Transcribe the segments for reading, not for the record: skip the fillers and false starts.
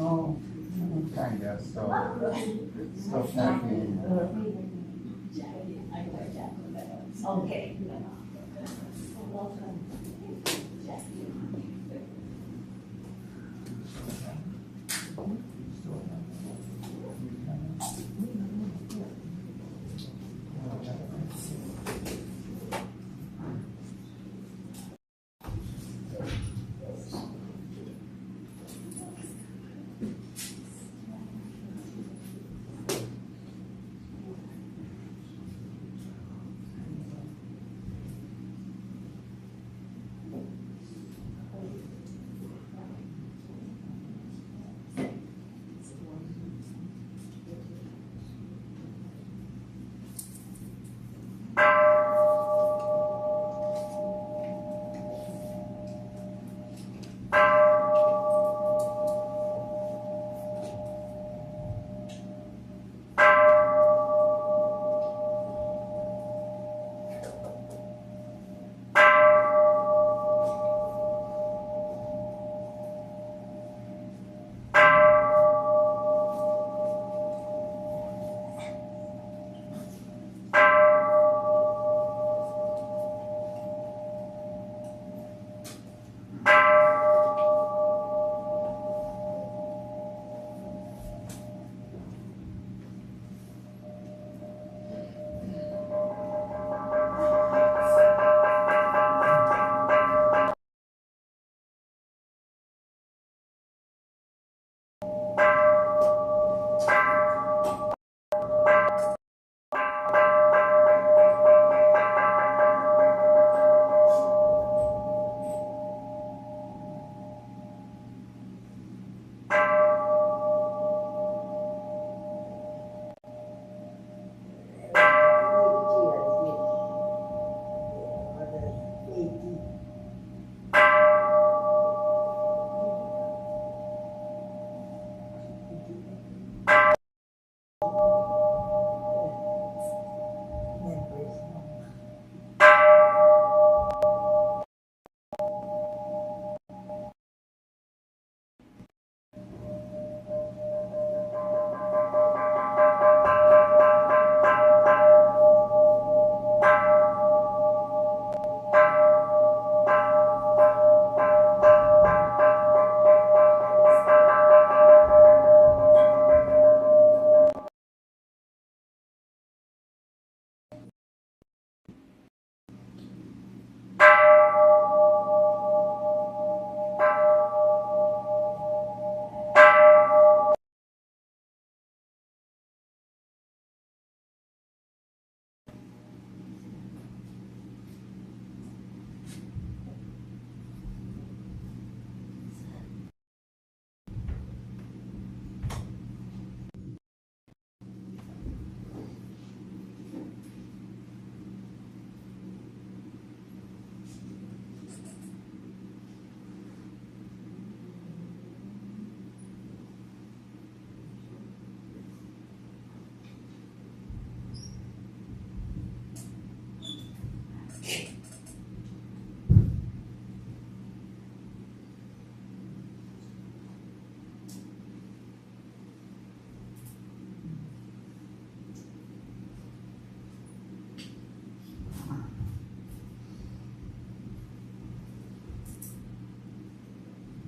Oh, kind of. So happy. Okay.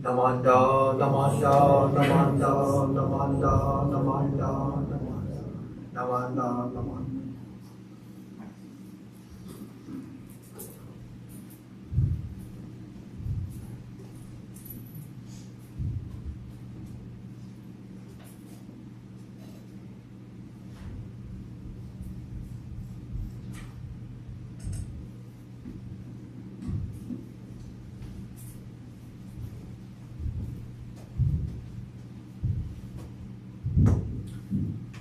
Namanda, Namanda, Namanda, Namanda, Namanda, Namanda, Namanda, Namanda.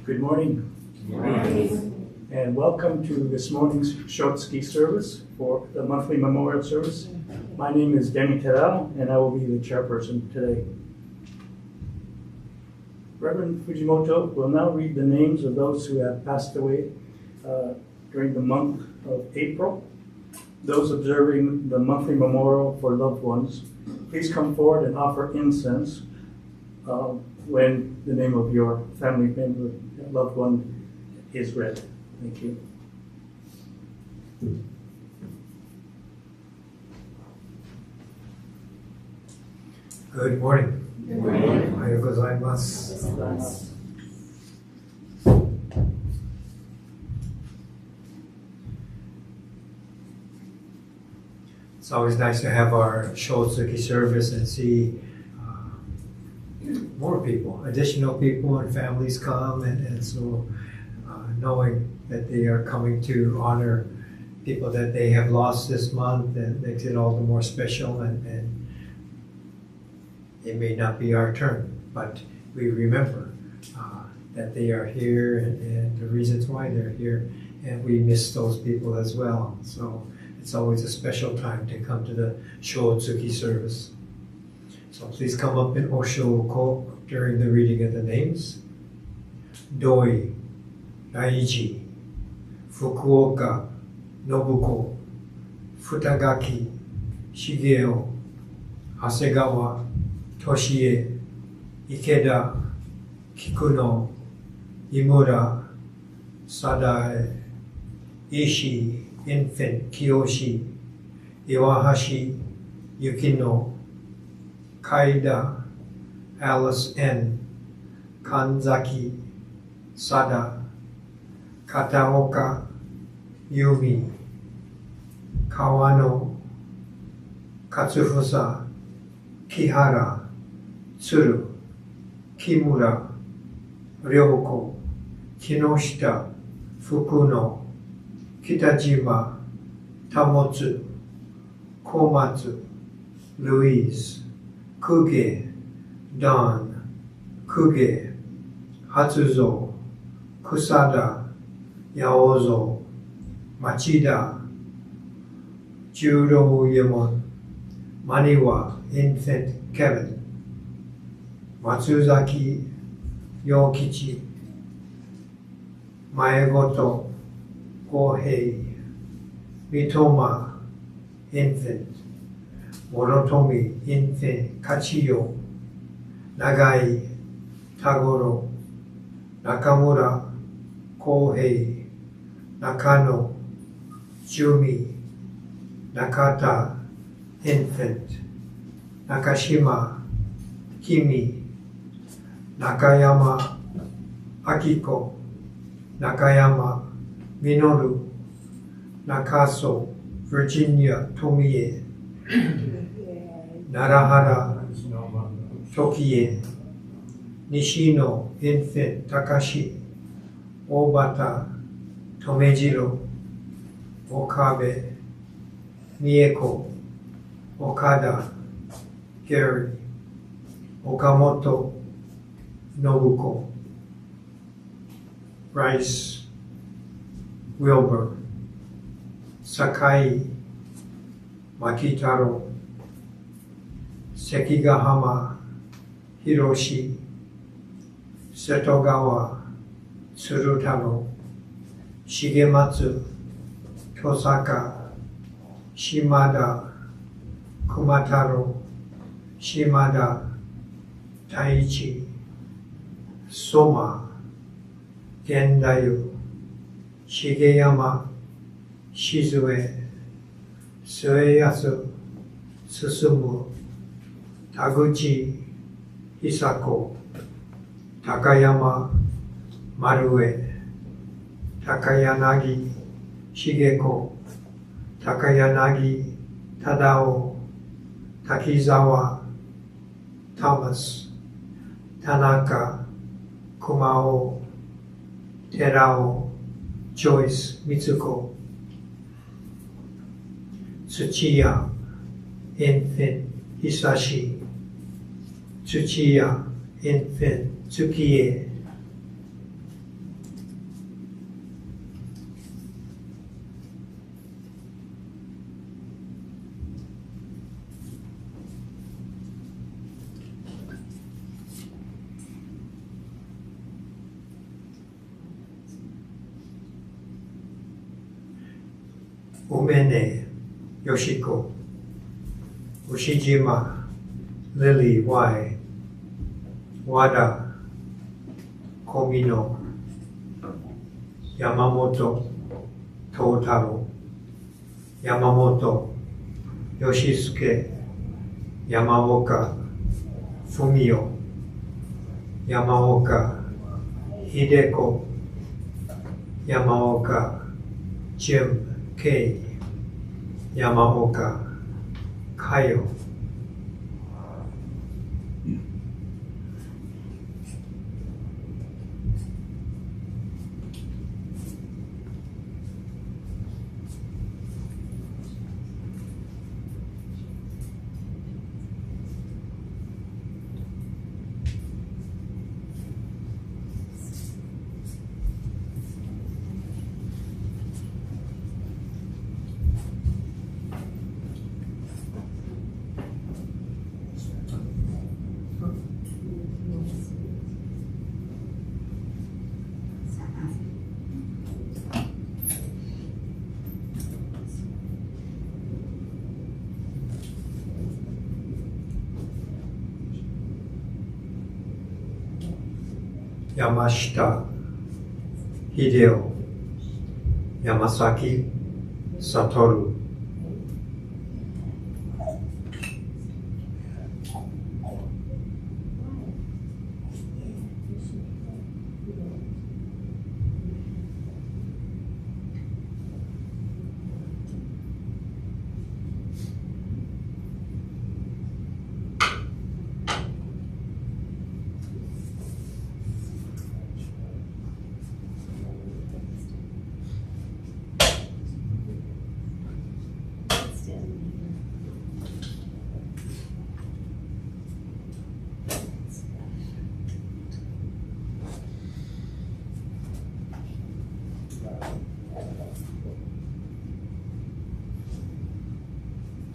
Good morning. Good morning. And welcome to this morning's Shotsuki service for the monthly memorial service. My name is Denny Terrell, and I will be the chairperson today. Reverend Fujimoto will now read the names of those who have passed away during the month of April. Those observing the monthly memorial for loved ones, please come forward and offer incense when the name of your family member, loved one is read. Thank you. Good morning. Good morning. おはようございます。It's always nice to have our Shotsuki service and see more people, additional people and families come, and so knowing that they are coming to honor people that they have lost this month, and makes it all the more special, and it may not be our turn, but we remember that they are here and the reasons why they're here, and we miss those people as well. So it's always a special time to come to the Shotsuki service. So please come up in Oshoko during the reading of the names. Doi, Daiji, Fukuoka, Nobuko, Futagaki, Shigeo, Hasegawa, Toshie, Ikeda, Kikuno, Imura, Sadae, Ishii, Infant, Kiyoshi, Iwahashi, Yukino, Kaida, Alice N, Kanzaki, Sada, Kataoka, Yumi, Kawano, Katsufusa, Kihara, Tsuru, Kimura, Ryoko, Kinoshita, Fukuno, Kitajima, Tamotsu, Komatsu, Louise, Kuge, Don, Kuge, Hatsuzo, Kusada, Yaozo, Machida, Juroyemon, Maniwa, Infant Kevin, Matsuzaki, Yokichi, Maegoto, Kohei, Mitoma, Infant, Morotomi, Infant, Kachiyo, Nagai, Tagoro, Nakamura, Kohei, Nakano, Jumi, Nakata, Infant, Nakashima, Kimi, Nakayama, Akiko, Nakayama, Minoru, Nakaso, Virginia, Tomie, Narahara, Tokie, Nishino, Infant, Takashi, Obata, Tomejiro, Okabe, Mieko, Okada, Gary, Okamoto, Nobuko, Rice, Wilbur, Sakai, Makitaro, Sekigahama, Hiroshi, Setogawa, Tsurutaro, Shigematsu, Tosaka, Shimada, Kumataro, Shimada, Taichi, Soma, Gendayu, Shigeyama, Shizue, Sueyasu, Susumu, Taguchi, Hisako, Takayama, Marue, Takayanagi, Shigeko, Takayanagi, Tadao, Takizawa, Thomas, Tanaka, Kumao, Terao, Joyce, Mitsuko, Tsuchiya, Infant, Hisashi, Tsuchiya, Infant, Tsukie, Umene, Yoshiko, Ushijima, Lily Y, Wada Komino Yamamoto Totaro Yamamoto Yoshisuke Yamaoka Fumio Yamaoka Hideko Yamaoka Jim K Yamaoka Kayo. Yamashita Hideo Yamasaki Satoru.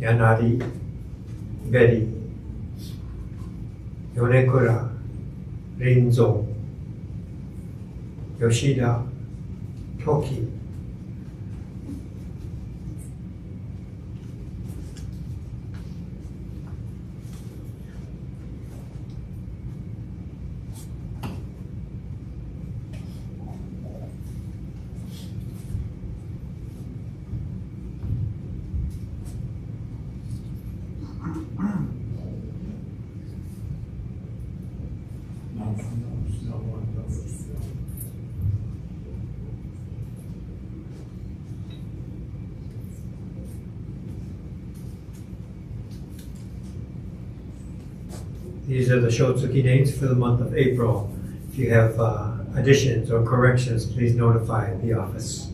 Yanari Betty Yonekura Rinzo Yoshida Toki. These are the Shotsuki names for the month of April. If you have additions or corrections, please notify the office.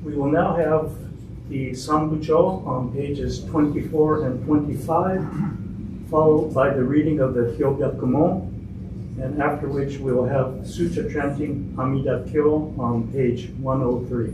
We will now have the Sambucho on pages 24 and 25, followed by the reading of the Hyobyakumo, and after which we will have Sutra chanting Amida Kyo on page 103.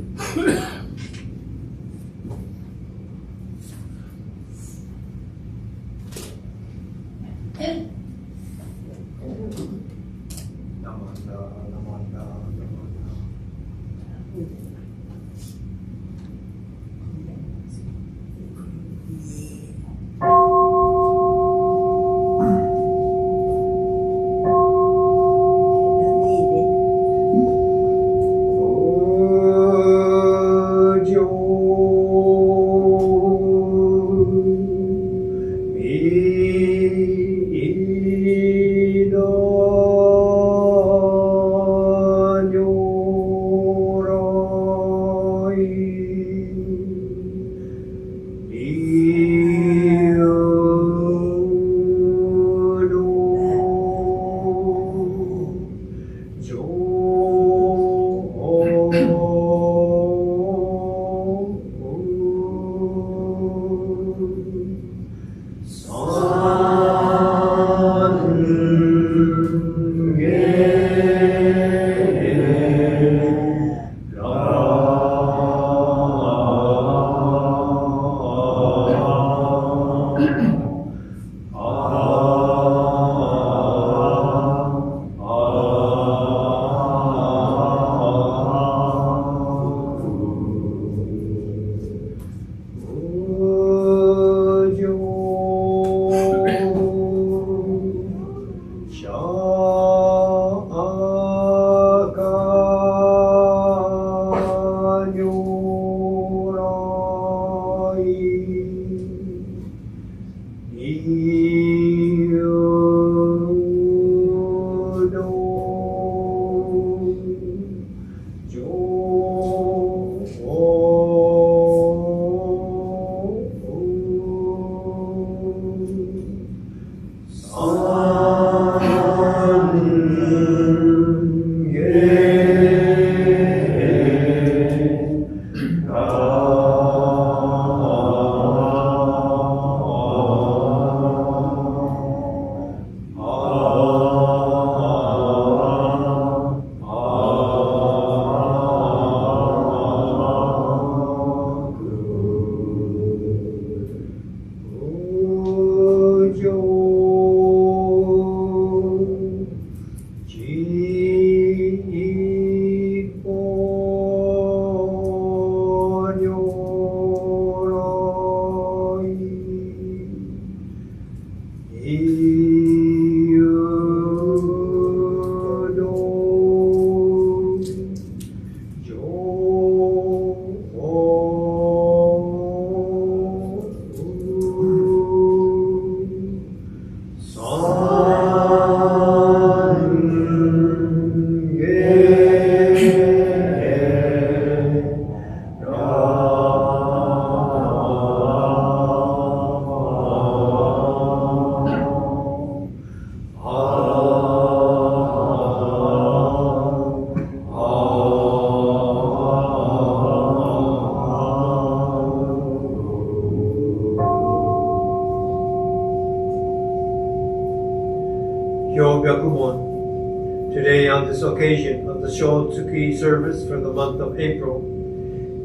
Hyobyakumon. Today, on this occasion of the Shotsuki service for the month of April,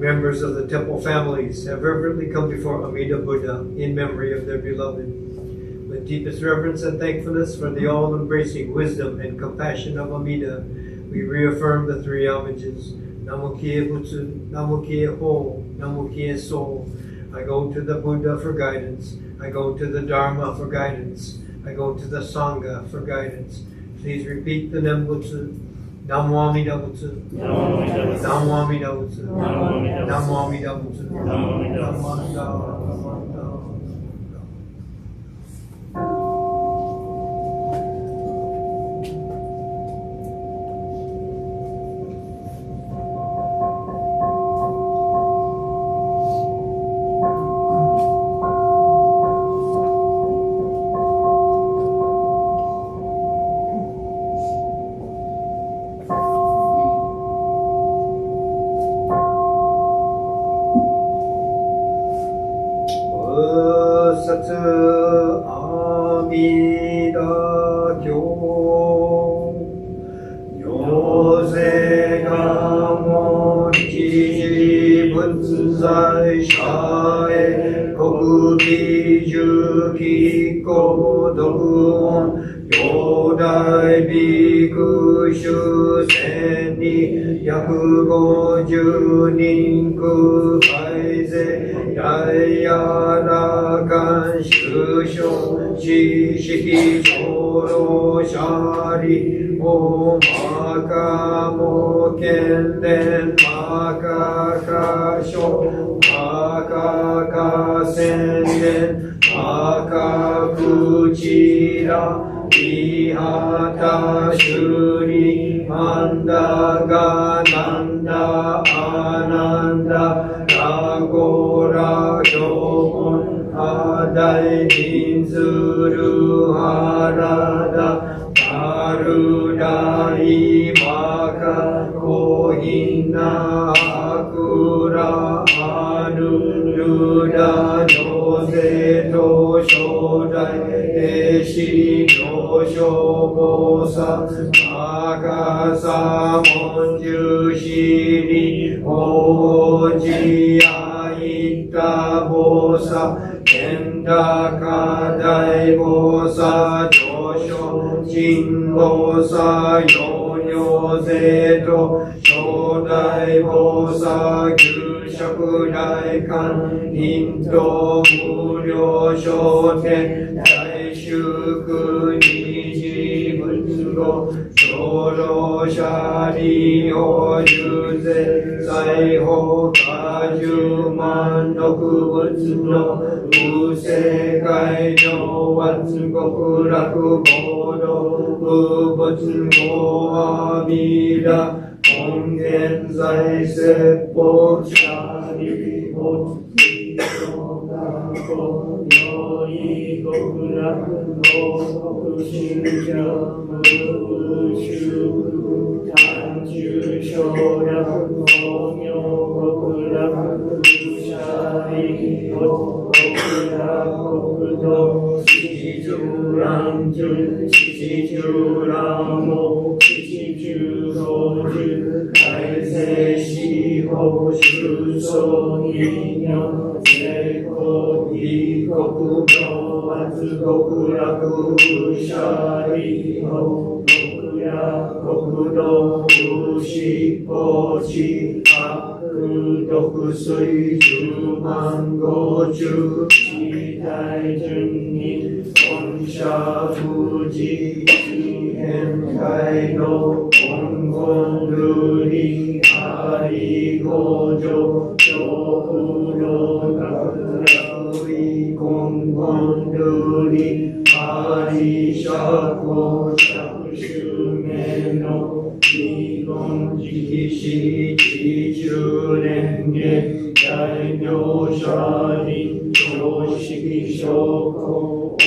members of the temple families have reverently come before Alameda Buddha in memory of their beloved. With deepest reverence and thankfulness for the all-embracing wisdom and compassion of Alameda, we reaffirm the three homages. Namo Kie Butsu, Namo Kie Ho, Namo Kie So. I go to the Buddha for guidance. I go to the Dharma for guidance. I go to the Sangha for guidance. Please repeat the Nembutsu. Namo Amida Butsu. Namo Amida Butsu. Namo Amida Butsu. Namo Amida Butsu.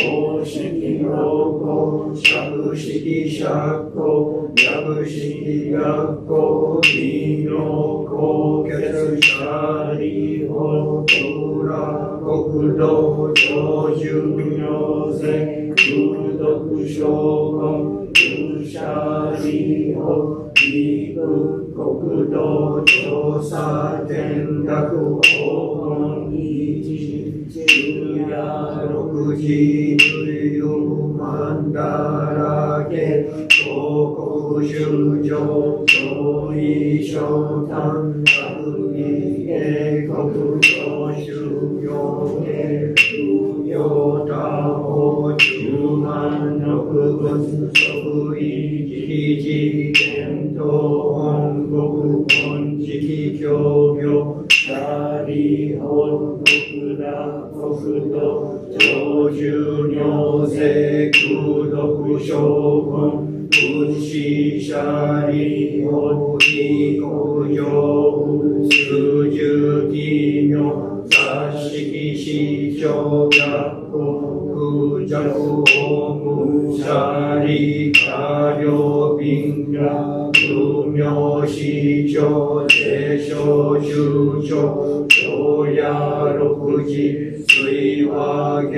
公式老公、釈式釈公、略式略公、未の公決者利法、国羅国道、上順行政、空読証言、空者利法、陸国道、調査見学、黄金一昼夜六時無料曼荼羅家、広告修上、上位昇丹、学位英国上修行家、不要他法、十万六分、即位一時検討、本国本地教業、他利本国ら国土、長寿行政、空読証言、仏師者利法、非国上、数十奇妙、雑式市長学校、空弱法務、者利家領便ら、無名市長、聖書中長、長夜六時、水和下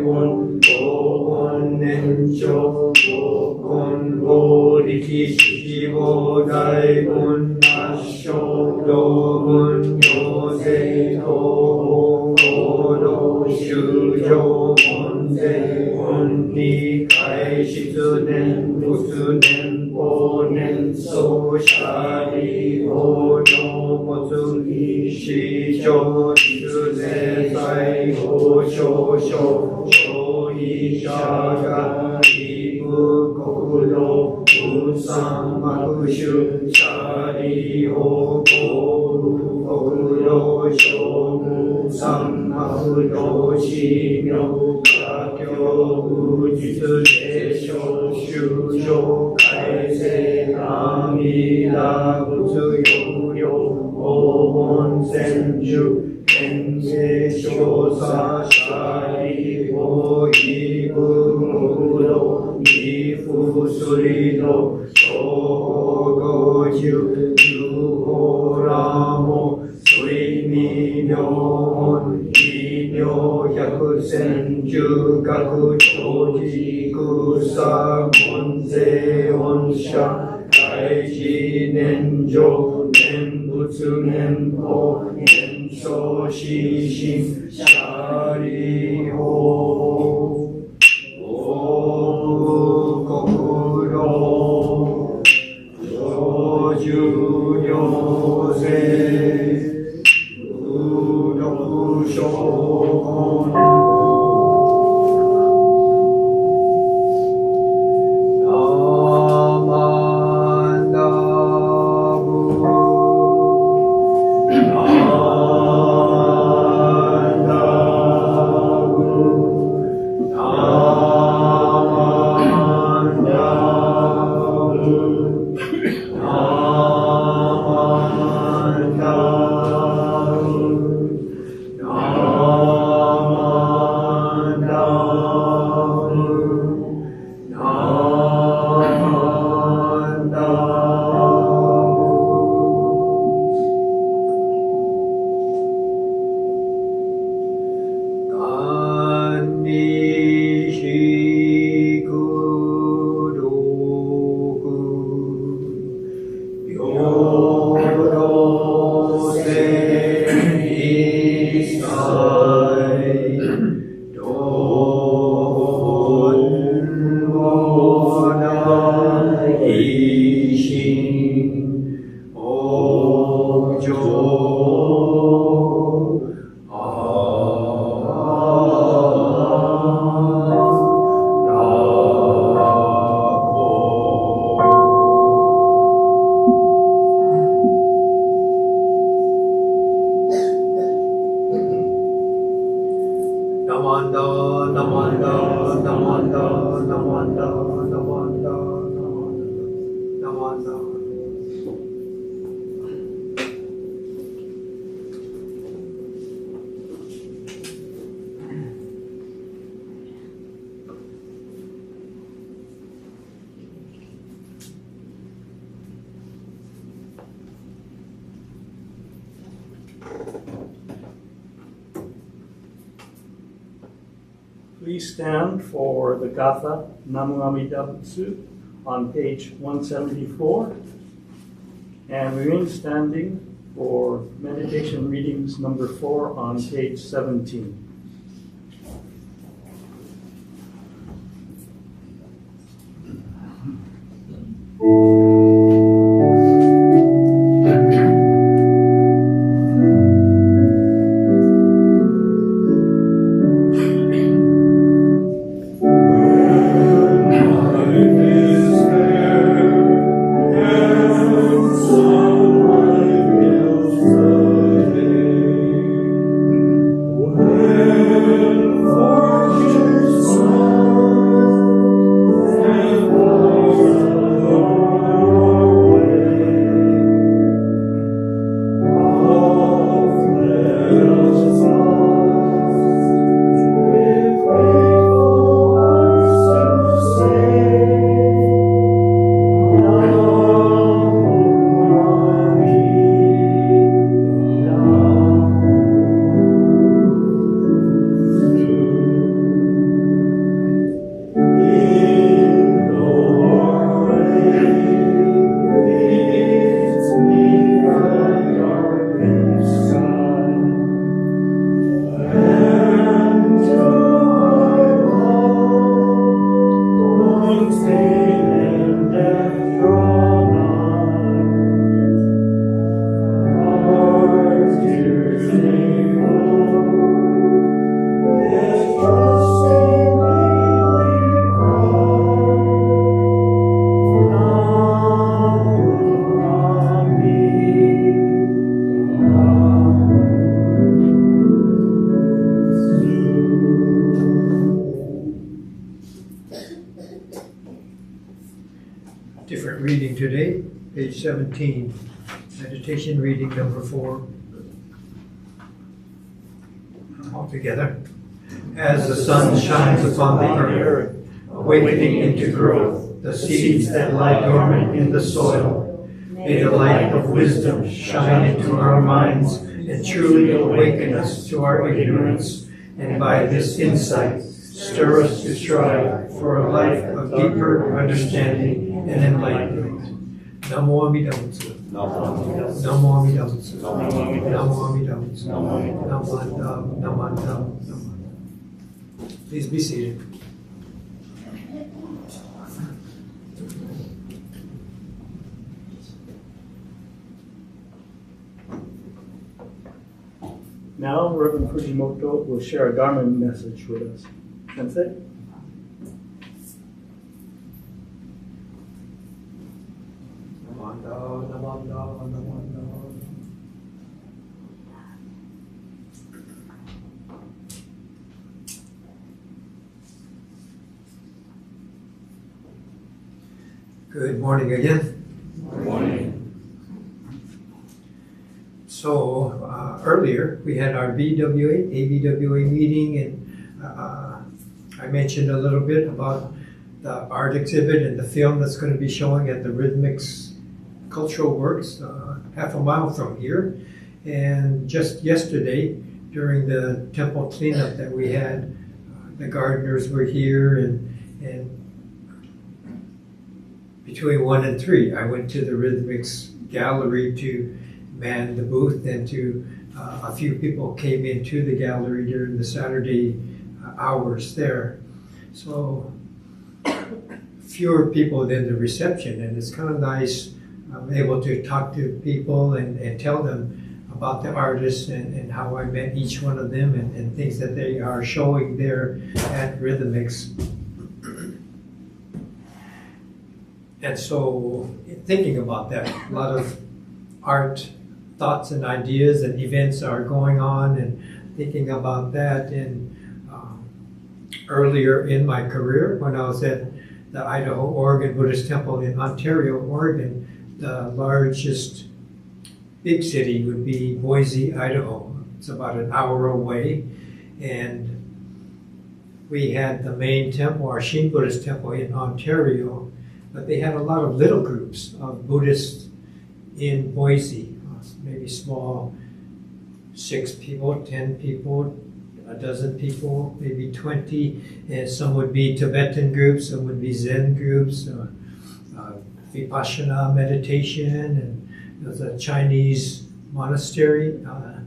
音、高音年長、高音法力、七五大文、圧勝、道文、行政、東方、行動、修上、門前、本理、開出年、仏年、法年、創者利法、能物理、市長、出世、最高、少々、消費者が、異部、国土、仏産、幕衆、者利法、公部、国土、商務、三幕道、寺庙、家教、実礼、小修正、改正、阿弥陀仏、要領、黄金千住、天聖調査、者利法、異部、国土、異府、水道、東方五十、十方羅網、水未妙門、異妙百千十学、長寿草、門税恩赦、大事年上、念仏念法、念相死心、者利法、国土、上寿行政、空読証言、Please stand for the Gatha Namu Amida Butsu on page 174 and remain standing for meditation readings number 4 on page 17. Different reading today, page 17, meditation reading number 4. All together. As the sun shines upon the earth, awakening into growth the seeds that lie dormant in the soil, may the light of wisdom shine into our minds and truly awaken us to our ignorance, and by this insight stir us to strive for a life of deeper understanding and enlightenment. Namo Amida Butsu. Namo Amida Butsu. Namo Amida Butsu. Namandam. Please be seated. Now, Reverend Fujimoto will share a Dharma message with us. Sensei? Good morning again. Good morning. So earlier we had our ABWA meeting, and I mentioned a little bit about the art exhibit and the film that's going to be showing at the Rhythmics Cultural Works half a mile from here. And just yesterday, during the temple cleanup that we had, the gardeners were here, and between 1 and 3, I went to the Rhythmics gallery to man the booth, and a few people came into the gallery during the Saturday hours there. So fewer people than the reception, and it's kind of nice. I'm able to talk to people and tell them about the artists and how I met each one of them and things that they are showing there at Rhythmics. And so thinking about that, a lot of art thoughts and ideas and events are going on, and thinking about that. And earlier in my career, when I was at the Idaho, Oregon Buddhist Temple in Ontario, Oregon, the largest big city would be Boise, Idaho. It's about an hour away. And we had the main temple, our Shin Buddhist temple in Ontario, but they had a lot of little groups of Buddhists in Boise, maybe small, 6 people, 10 people, a dozen people, maybe 20, and some would be Tibetan groups, some would be Zen groups, Vipassana meditation, and there's a Chinese monastery,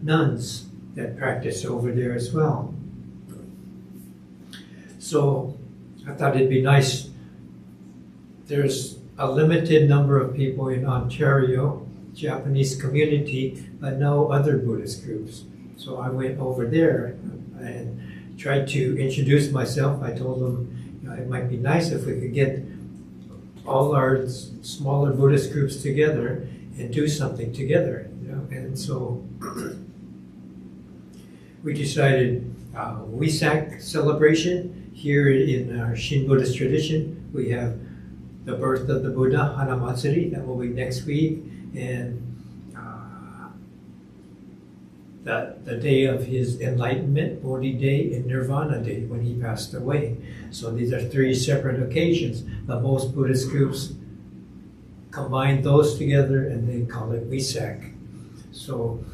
nuns that practice over there as well. So I thought it'd be nice. There's a limited number of people in Ontario, Japanese community, but no other Buddhist groups. So I went over there and tried to introduce myself. I told them, you know, it might be nice if we could get all our smaller Buddhist groups together and do something together, you know. And so we decided Wesak celebration here in our Shin Buddhist tradition. We have the birth of the Buddha, Hanamatsuri, that will be next week, and the day of his enlightenment, Bodhi Day, and Nirvana Day, when he passed away. So these are three separate occasions. But most Buddhist groups combine those together and they call it Wesak. So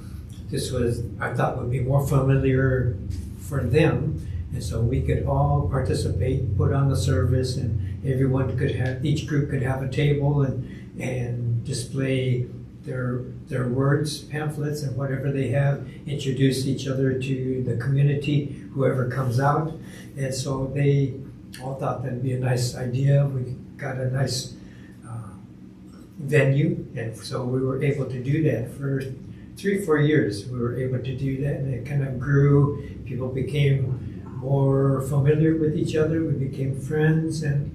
this was, I thought, would be more familiar for them. And so we could all participate, put on the service, and everyone could have, each group could have a table and display their words, pamphlets, and whatever they have, introduce each other to the community, whoever comes out. And so they all thought that'd be a nice idea. We got a nice venue, and so we were able to do that for 3-4 years. We were able to do that, and it kind of grew. People became more familiar with each other. We became friends, and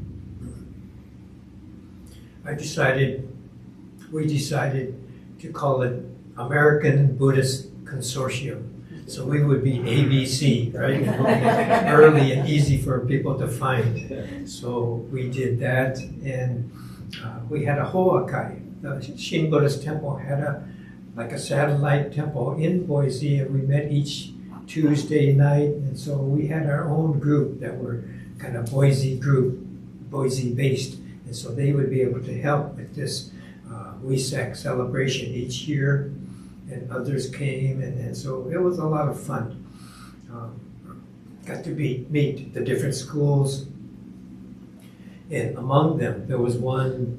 we decided to call it American Buddhist Consortium. So we would be ABC, right? Early and easy for people to find. So we did that, and we had a Hoakai. The Shin Buddhist Temple had a satellite temple in Boise, and we met each Tuesday night. And so we had our own group that were kind of Boise based. And so they would be able to help with this Wesak celebration each year, and others came, and so it was a lot of fun. Got to meet the different schools, and among them there was one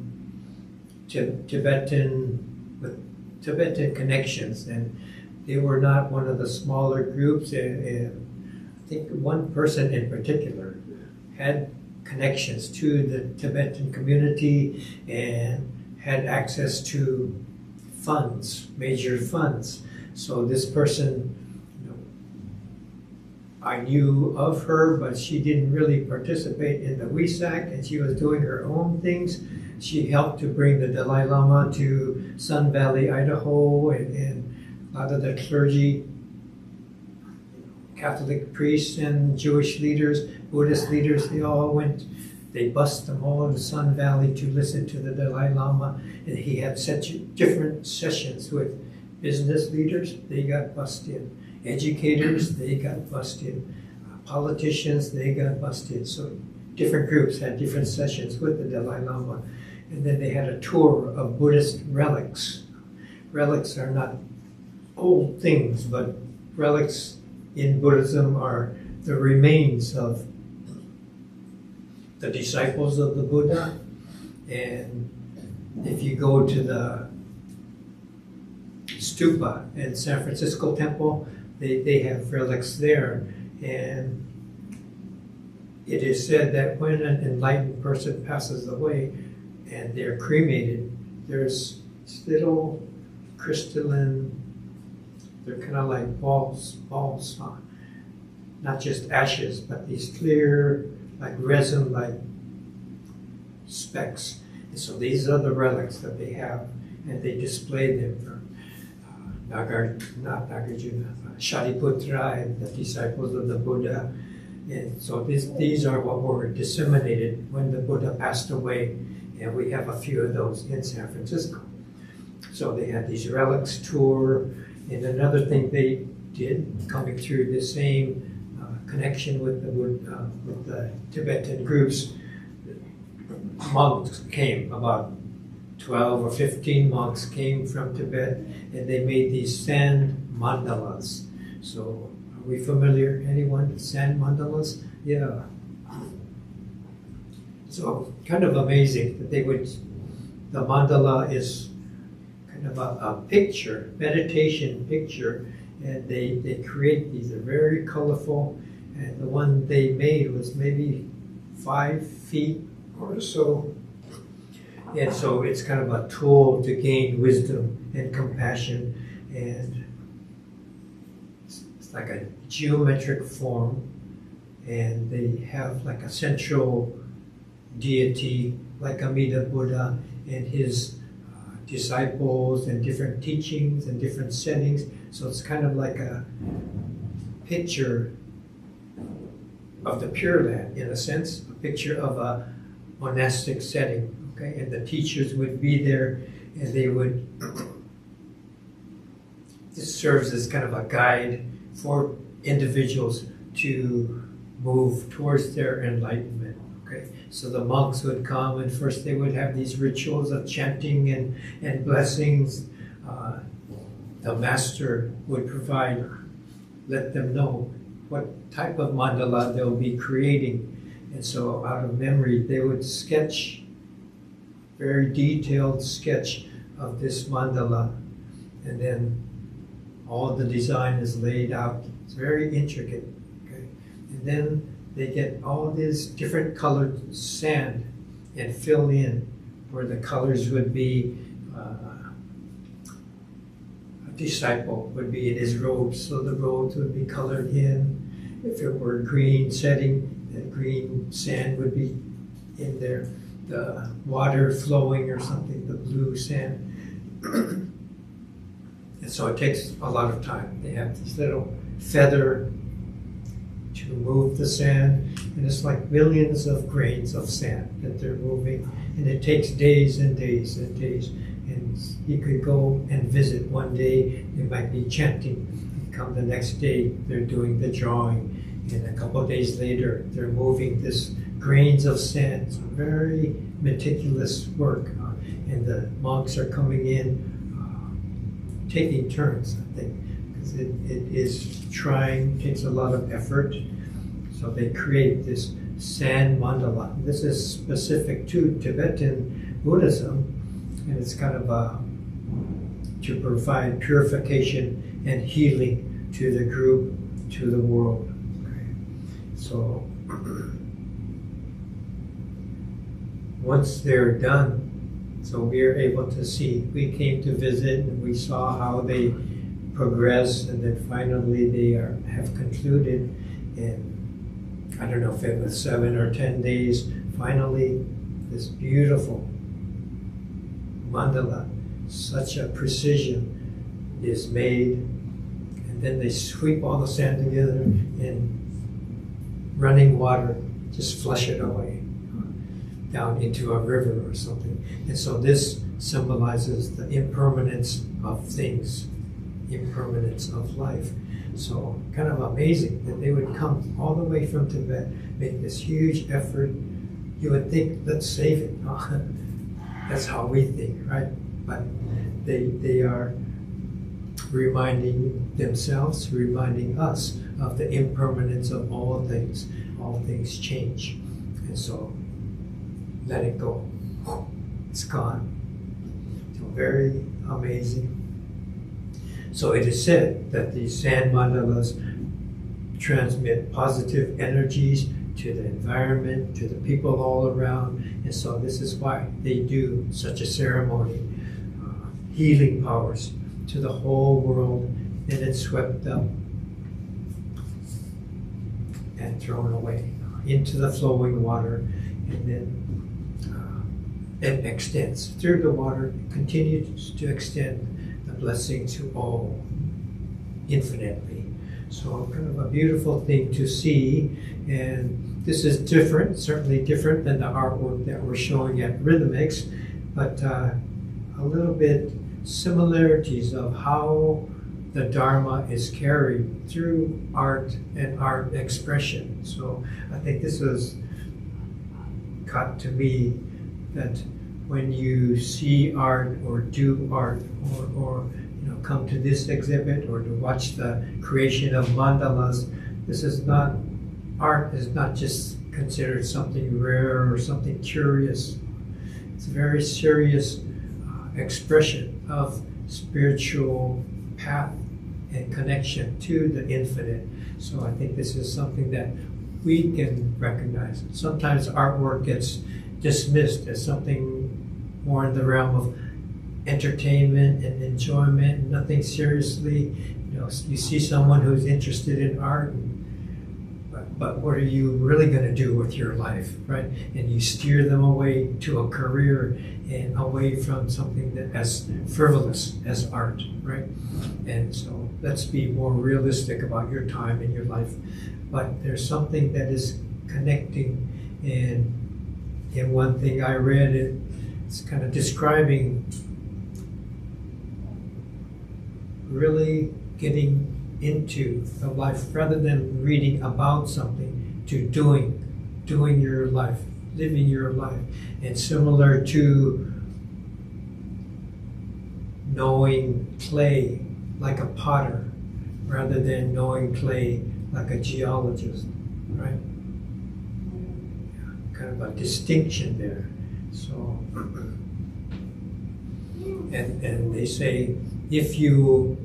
Tibetan with Tibetan connections, and they were not one of the smaller groups, and I think one person in particular had connections to the Tibetan community and had access to funds, major funds. So this person, you know, I knew of her, but she didn't really participate in the Wesak, and she was doing her own things. She helped to bring the Dalai Lama to Sun Valley, Idaho, and a lot of the clergy, Catholic priests and Jewish leaders, Buddhist leaders, they all went. They bused them all to Sun Valley to listen to the Dalai Lama, and he had such different sessions with business leaders. They got busted. Educators, they got busted. Politicians, they got busted. So different groups had different sessions with the Dalai Lama, and then they had a tour of Buddhist relics. Relics are not old things, but relics in Buddhism are the remains of the disciples of the Buddha. And if you go to the stupa in San Francisco Temple, they have relics there. And it is said that when an enlightened person passes away and they're cremated, there's little crystalline, they're kind of like balls, not just ashes, but these clear, like resin, like specks. And so these are the relics that they have, and they display them for Shariputra and the disciples of the Buddha. And so these are what were disseminated when the Buddha passed away, and we have a few of those in San Francisco. So they had these relics tour, and another thing they did, coming through the same connection with the Tibetan groups, monks came, about 12 or 15 monks came from Tibet, and they made these sand mandalas. So Are we familiar? Anyone? Sand mandalas? Yeah. So kind of amazing that the mandala is kind of a picture, meditation picture, and they create these. They're very colorful, and the one they made was maybe 5 feet or so. And so it's kind of a tool to gain wisdom and compassion, and it's like a geometric form, and they have like a central deity like Alameda Buddha and his disciples and different teachings and different settings. So it's kind of like a picture of the Pure Land, in a sense, a picture of a monastic setting. Okay, and the teachers would be there, and they would. This serves as kind of a guide for individuals to move towards their enlightenment. Okay, so the monks would come, and first they would have these rituals of chanting and blessings. The master would let them know what type of mandala they'll be creating. And so out of memory, they would sketch, very detailed sketch of this mandala. And then all the design is laid out. It's very intricate. Okay? And then they get all these different colored sand and fill in where the colors would be. A disciple would be in his robes, so the robes would be colored in. If it were a green setting, the green sand would be in there. The water flowing or something, the blue sand. And so it takes a lot of time. They have this little feather to move the sand, and it's like millions of grains of sand that they're moving, and it takes days and days and days. And you could go and visit one day, they might be chanting, and come the next day, they're doing the drawing, and a couple of days later, they're moving this grains of sand. It's very meticulous work, and the monks are coming in, taking turns, I think, because it is trying, takes a lot of effort. So they create this sand mandala. This is specific to Tibetan Buddhism, and it's kind of to provide purification and healing to the group, to the world. Okay. So once they're done, so we are able to see. We came to visit and we saw how they progress, and then finally they have concluded. And I don't know if it was 7 or 10 days. Finally, this beautiful mandala, such a precision, is made, and then they sweep all the sand together in running water, just flush it away down into a river or something. And so this symbolizes the impermanence of things, impermanence of life. So kind of amazing that they would come all the way from Tibet, make this huge effort. You would think, let's save it. That's how we think, right? But they are reminding themselves, reminding us of the impermanence of all things. All things change. And so let it go. It's gone. So very amazing. So it is said that these sand mandalas transmit positive energies to the environment, to the people all around. And so this is why they do such a ceremony. Healing powers to the whole world, and it's swept up and thrown away into the flowing water, and then it extends through the water, continues to extend the blessing to all infinitely. So kind of a beautiful thing to see, and this is different, certainly different than the artwork that we're showing at Rhythmics, but a little bit similarities of how the Dharma is carried through art and art expression. So I think this was got to me that when you see art or do art or come to this exhibit or to watch the creation of mandalas. This is not, art is not just considered something rare or something curious. It's a very serious expression of spiritual path and connection to the infinite. So I think this is something that we can recognize. Sometimes artwork gets dismissed as something more in the realm of entertainment and enjoyment, and nothing seriously. You know, you see someone who's interested in art, but what are you really going to do with your life, right? And you steer them away to a career and away from something that as frivolous as art, right? And so let's be more realistic about your time and your life. But there's something that is connecting, and in one thing I read, it's kind of describing really getting into the life rather than reading about something, to doing your life, living your life. And similar to knowing clay like a potter rather than knowing clay like a geologist, right? Kind of a distinction there. So, and they say if you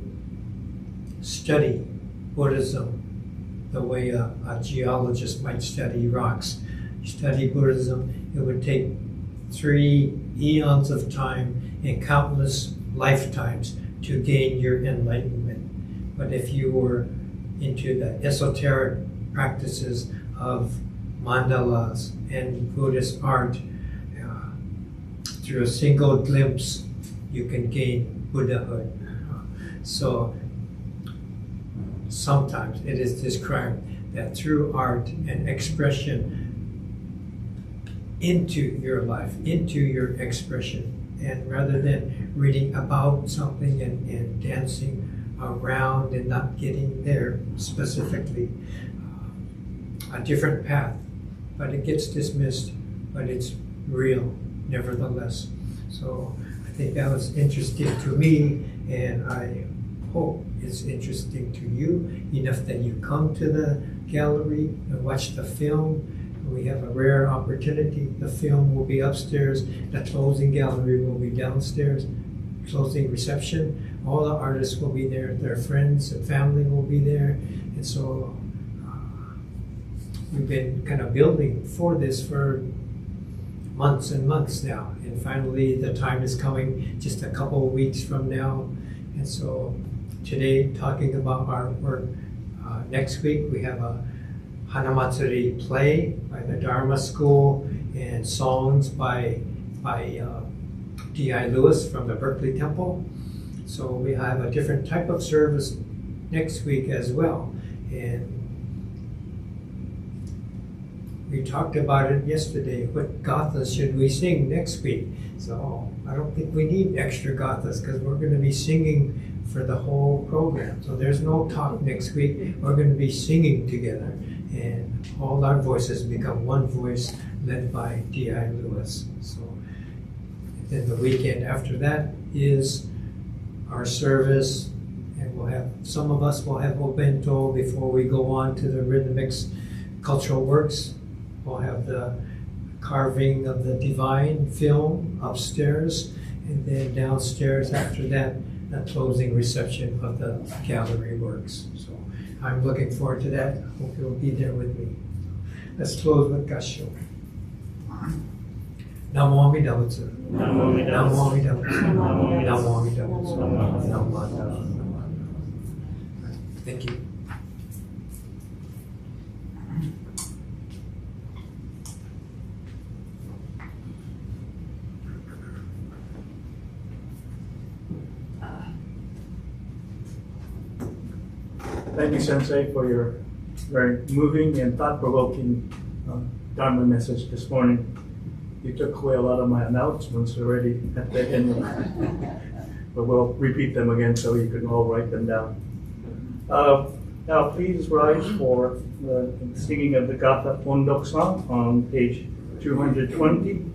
study Buddhism the way a geologist might study rocks, you study Buddhism, it would take 3 eons of time and countless lifetimes to gain your enlightenment. But if you were into the esoteric practices of mandalas and Buddhist art, through a single glimpse, you can gain Buddhahood. So sometimes it is described that through art and expression into your life, into your expression, and rather than reading about something and dancing around and not getting there specifically, a different path, but it gets dismissed, but it's real nevertheless. So I think that was interesting to me, and I hope it's interesting to you enough that you come to the gallery and watch the film. We have a rare opportunity. The film will be upstairs, the closing gallery will be downstairs, closing reception. All the artists will be there, their friends and family will be there. And so we've been kind of building for this for months and months now. And finally the time is coming just a couple of weeks from now. And so today, talking about our work, next week we have a Hanamatsuri play by the Dharma School and songs by D.I. Lewis from the Berkeley Temple. So we have a different type of service next week as well. And we talked about it yesterday. What gathas should we sing next week? So I don't think we need extra gathas because we're going to be singing for the whole program. So there's no talk next week. We're going to be singing together. And all our voices become one voice led by D.I. Lewis. So then the weekend after that is our service, and we'll have, some of us will have obento before we go on to the rhythmics cultural works. We'll have the carving of the divine film upstairs, and then downstairs after that, the closing reception of the gallery works. So I'm looking forward to that. Hope you'll be there with me. Let's close with Gassho. Namo Amida Butsu. Namo Amida Butsu. Namo Amida Butsu. Namo Amida Butsu. Thank you. Thank you, Sensei, for your very moving and thought-provoking Dharma message this morning. You took away a lot of my announcements already at the end, but we'll repeat them again so you can all write them down. Now, please rise for the singing of the Gatha Pondok song on page 220.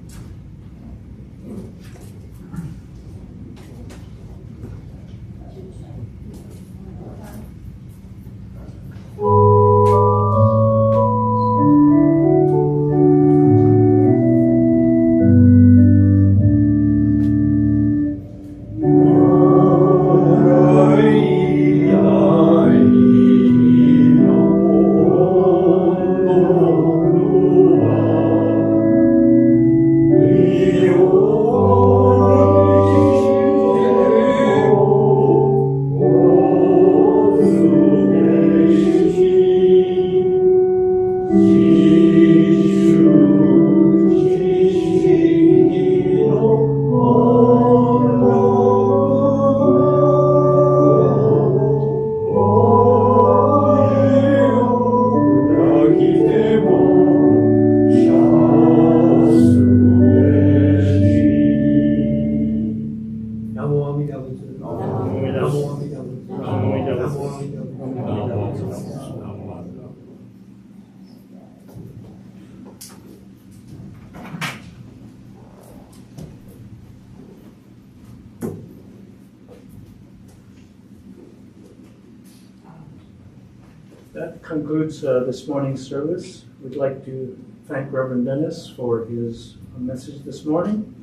That concludes this morning's service. We'd like to thank Reverend Dennis for his message this morning,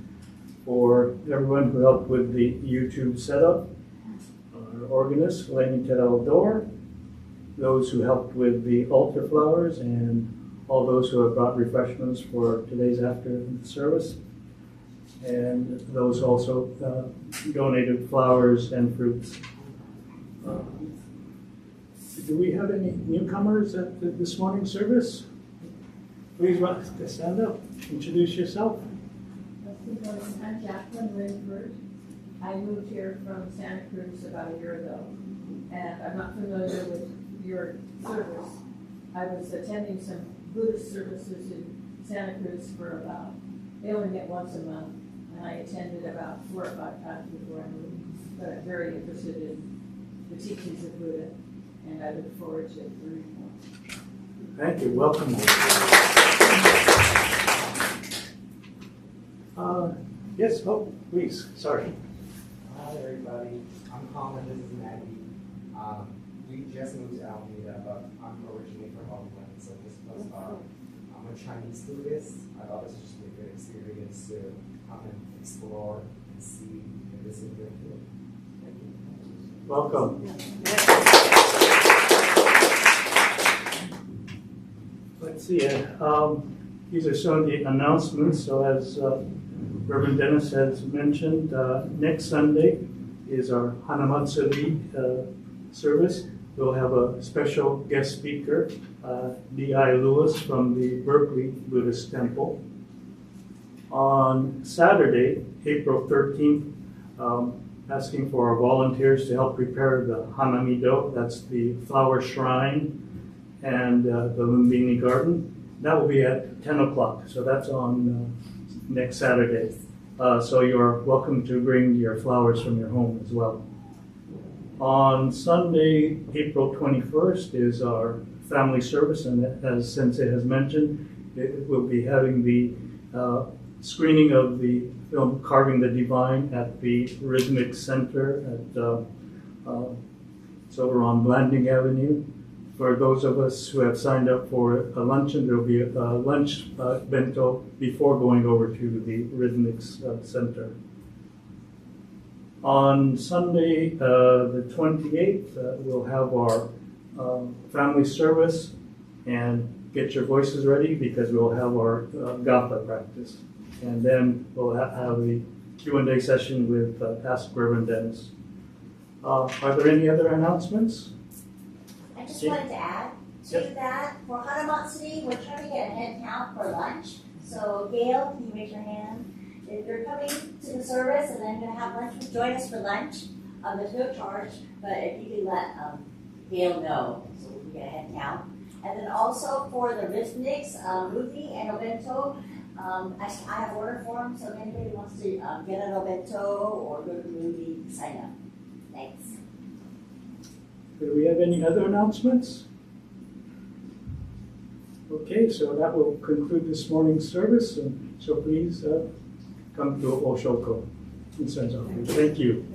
for everyone who helped with the YouTube setup, our organist, Lenny Teraldor, those who helped with the altar flowers, and all those who have brought refreshments for today's after service, and those also donated flowers and fruits. Do we have any newcomers at this morning's service? Please stand up, introduce yourself. I'm Jacqueline Winford. I moved here from Santa Cruz about a year ago, and I'm not familiar with your service. I was attending some Buddhist services in Santa Cruz for they only met once a month, and I attended about 4 or 5 times before I moved. But I'm very interested in the teachings of Buddha, and I look forward to learning more. Thank you. Welcome. Yes, oh, please. Sorry. Hi, everybody. I'm Colin. This is Maggie. We just moved to Alameda, but I'm originally from Oakland, so this was I'm a Chinese Buddhist. I thought this would just be a good experience to come and explore and see and visit your field. Thank you. Welcome. Let's see. These are some of the announcements. So as Reverend Dennis has mentioned, next Sunday is our Hanamatsuri service. We'll have a special guest speaker, D.I. Lewis from the Berkeley Buddhist Temple. On Saturday, April 13th, asking for our volunteers to help prepare the Hanamido, that's the flower shrine, and the Lumbini garden. That will be at 10 o'clock, so that's on next Saturday. So you're welcome to bring your flowers from your home as well. On Sunday, April 21st is our family service, and as Sensei has mentioned, it will be having the screening of the film Carving the Divine at the Rhythmic Center it's over on Blanding Avenue. For those of us who have signed up for a luncheon, there will be a lunch bento before going over to the Rhythmic Center. On Sunday, the 28th, we'll have our family service, and get your voices ready because we'll have our Gatha practice. And then we'll have the Q&A session with Ask Reverend Dennis. Are there any other announcements? I just wanted to add to that, for Hanamatsuri, we're trying to get a head count for lunch. So Gail, can you raise your hand? If you're coming to the service and then going to have lunch, join us for lunch. There's no charge, but if you can let Gail know so we can get a head count. And then also for the rhythmics, Ruthie and Obento, I have order forms, so if anybody wants to get an Obento or go to Ruthie, sign up. Thanks. Do we have any other announcements? Okay, so that will conclude this morning's service, and so please come to Oshoko in Senzo. Thank you.